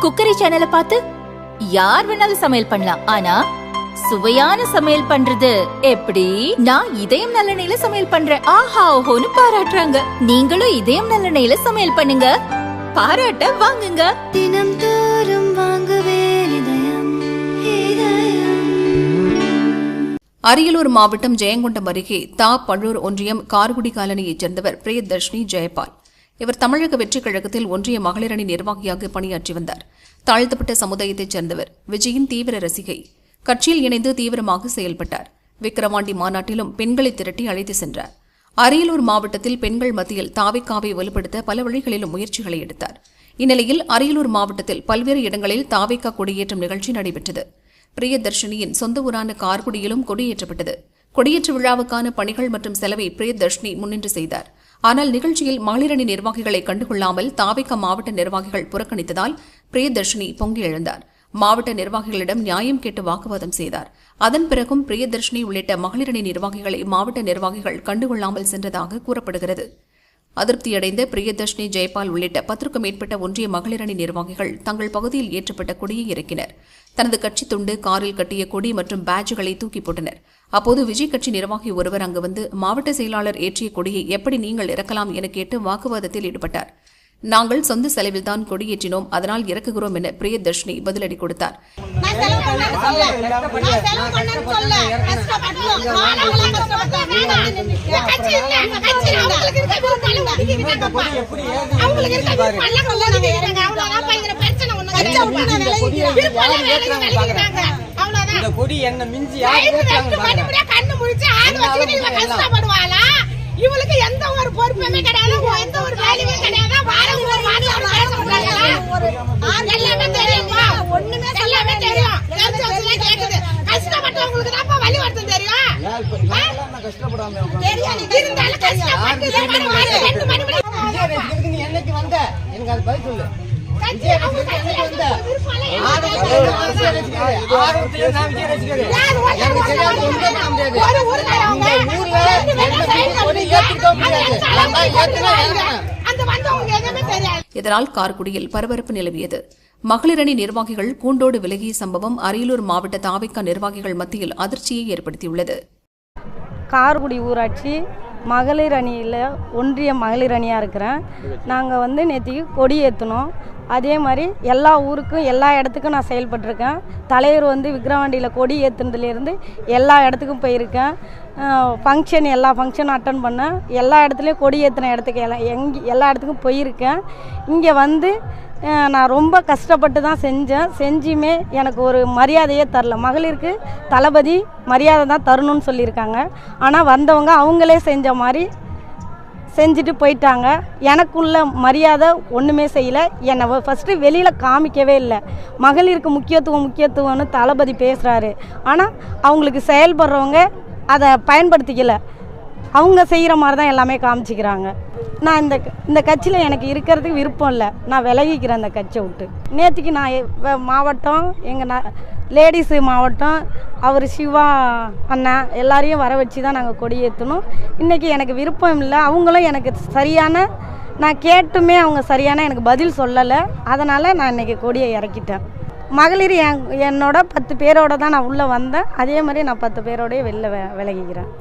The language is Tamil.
குக்கரி சேனலை பார்த்து யார் வேணாலும் சமையல் பண்ணலாம். ஆனா சுவையான சமையல் பண்றது எப்படி? நான் இதயம் நல்லெண்ணெயில சமையல் பண்றேன். ஆஹா ஓஹோன்னு பாராட்டுறாங்க. நீங்களும் இதயம் நல்லெண்ணெயில சமையல் பண்ணுங்க, பாராட்ட வாங்குங்க. தினம் தோறும் வாங்குவே இதயம். அரியலூர் மாவட்டம் ஜெயங்கொண்டம் அருகே பழூர் ஒன்றியம் கார்குடி காலனியைச் சேர்ந்தவர் பிரியதர்ஷினி ஜெயபால். இவர் தமிழக வெற்றிக் கழகத்தில் ஒன்றிய மகளிரணி நிர்வாகியாக பணியாற்றி வந்தார். தாழ்த்தப்பட்ட சமுதாயத்தைச் சேர்ந்தவர். விஜயின் தீவிர ரசிகை. கட்சியில் இணைந்து தீவிரமாக செயல்பட்டார். விக்கிரவாண்டி மாநாட்டிலும் பெண்களை திரட்டி அழைத்து சென்றார். அரியலூர் மாவட்டத்தில் பெண்கள் மத்தியில் தாவேக்காவை வலுப்படுத்த பல வழிகளிலும் முயற்சிகளை எடுத்தார். இந்நிலையில் அரியலூர் மாவட்டத்தில் பல்வேறு இடங்களில் தாவேக்கா கொடியேற்றும் நிகழ்ச்சி நடைபெற்றது. பிரியதர்ஷினியின் சொந்த ஊரான கார்குடியிலும் கொடியேற்றப்பட்டது. கொடியேற்ற விழாவுக்கான பணிகள் மற்றும் செலவை பிரியதர்ஷினி முன்னின்று செய்தார். ஆனால் நிகழ்ச்சியில் மகளிரணி நிர்வாகிகளை கண்டுகொள்ளாமல் தாவேக்கா மாவட்ட நிர்வாகிகள் புறக்கணித்ததால் பிரியதர்ஷினி பொங்கி எழுந்தார். மாவட்ட நிர்வாகிகளிடம் நியாயம் கேட்டு வாக்குவாதம் செய்தார். அதன் பிறகும் பிரியதர்ஷினி உள்ளிட்ட மகளிரணி நிர்வாகிகளை மாவட்ட நிர்வாகிகள் கண்டுகொள்ளாமல் சென்றதாக கூறப்படுகிறது. அதிருப்தியடைந்த பிரியதர்ஷினி ஜெயபால் உள்ளிட்ட 10க்கும் மேற்பட்ட ஒன்றிய மகளிரணி நிர்வாகிகள் தங்கள் பகுதியில் ஏற்றப்பட்ட கொடியை இறக்கினர். தனது கட்சி துண்டு, காரில் கட்டிய கொடி மற்றும் பேட்ஜுகளை தூக்கி போட்டனர். அப்போது விஜய் கட்சி நிர்வாகி ஒருவர் அங்கு வந்து மாவட்ட செயலாளர் ஏற்றிய கொடியை எப்படி நீங்கள் இறக்கலாம் என கேட்டு வாக்குவாதத்தில் ஈடுபட்டார். நாங்கள் சொந்த செலவில்தான் கொடியேற்றினோம், அதனால் இறக்குகிறோம் என பிரியதர்ஷினி பதிலடி கொடுத்தார். இவளுக்கு எந்த ஒரு பொறுப்புமே கிடையாது, எந்த ஒரு வேலையுமே கிடையாது. எல்லாமே தெரியுமா? ஒண்ணுமே எல்லாமே தெரியும். கேக்குது. கஷ்டப்பட்டவங்களுக்கு தான் வழி வருத்தம் தெரியும். இருந்தாலும் கஷ்டப்பட்டு என்னைக்கு வந்த எனக்கு அது பதில் சொல்லு. இதனால் கார்குடியில் பரபரப்பு நிலவியது. மகளிரணி நிர்வாகிகள் கூண்டோடு விலகிய சம்பவம் அரியலூர் மாவட்ட தாவேக்கா நிர்வாகிகள் மத்தியில் அதிர்ச்சியை ஏற்படுத்தியுள்ளது. கார்குடி ஊராட்சி மகளிர் அணியில் ஒன்றிய மகளிர் அணியாக இருக்கிறேன். நாங்கள் நேற்றுக்கு கொடி ஏற்றினோம். அதே மாதிரி எல்லா ஊருக்கும் எல்லா இடத்துக்கும் நான் செயல்பட்டிருக்கேன். தலைவர் விக்கிரவாண்டியில் கொடி ஏற்றுனதுலேருந்து எல்லா இடத்துக்கும் போயிருக்கேன். ஃபங்க்ஷன் எல்லா ஃபங்க்ஷனும் அட்டன் பண்ணேன். எல்லா இடத்துலையும் கொடி ஏற்றின இடத்துக்கு எல்லா இடத்துக்கும் போயிருக்கேன். இங்கே நான் ரொம்ப கஷ்டப்பட்டு தான் செஞ்சுமே எனக்கு ஒரு மரியாதையே தரல. மகளிருக்கு தளபதி மரியாதை தான் தரணும்னு சொல்லியிருக்காங்க. ஆனால் வந்தவங்க அவங்களே செஞ்ச மாதிரி செஞ்சுட்டு போயிட்டாங்க. எனக்குள்ள மரியாதை ஒன்றுமே செய்யலை. என்னை ஃபஸ்ட்டு வெளியில் காமிக்கவே இல்லை. மகளிருக்கு முக்கியத்துவம்னு தளபதி பேசுகிறாரு. ஆனால் அவங்களுக்கு செயல்படுறவங்க அதை பயன்படுத்திக்கலை. அவங்க செய்கிற மாதிரி தான் எல்லாமே காமிச்சிக்கிறாங்க. நான் இந்த கட்சியில் எனக்கு இருக்கிறதுக்கு விருப்பம் இல்லை. நான் விலகிக்கிறேன் அந்த கட்சியை விட்டு. நேற்றுக்கு நான் மாவட்டம் எங்கள் லேடிஸு மாவட்டம் அவர் சிவா அண்ணா எல்லாரையும் வர வச்சு தான் நாங்கள் கொடியேற்றணும். இன்றைக்கி எனக்கு விருப்பம் இல்லை. அவங்களும் எனக்கு சரியான நான் கேட்டுமே அவங்க சரியான எனக்கு பதில் சொல்லலை. அதனால் நான் இன்றைக்கி கொடியை இறக்கிட்டேன். மகளிர் என்னோட 10 பேரோடு தான் நான் உள்ளே வந்தேன். அதே மாதிரி நான் 10 பேரோடய வெளில விலகிக்கிறேன்.